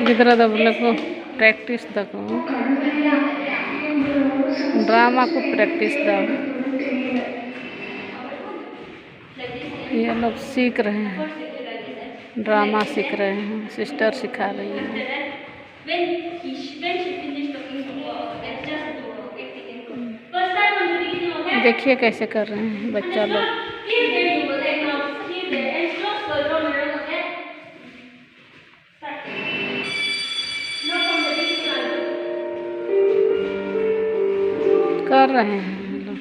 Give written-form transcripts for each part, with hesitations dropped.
गिद्रा दबले को practice दको drama को practice दो। ये लोग सीख रहे हैं, ड्रामा सीख रहे हैं, सिस्टर सिखा रही है। देखिए कैसे कर रहे हैं बच्चा लोग। कर रहे हैं लोग।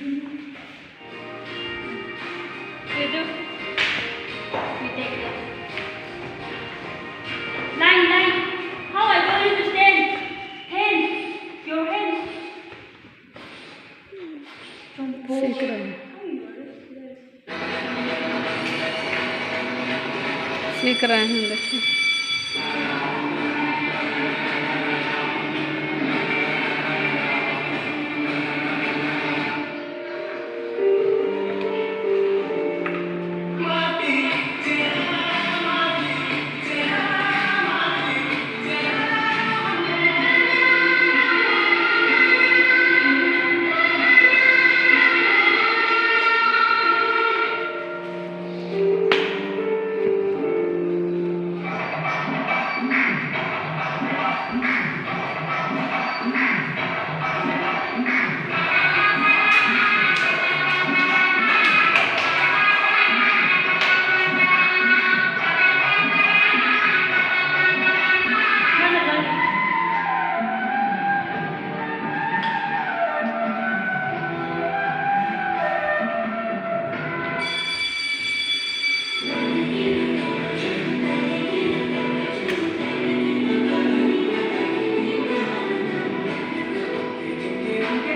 सीख रहे हैं, सीख रहे हैं देखिए।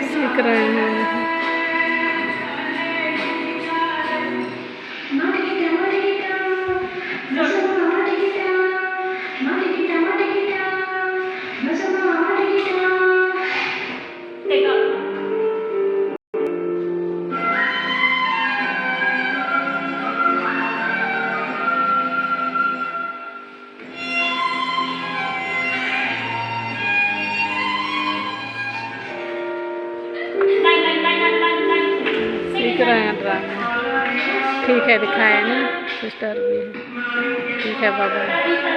सीख रहे हैं। सीख रहे हैं ड्रामा। ठीक है, दिखाए ना सिस्टर भी। ठीक है, बाबा।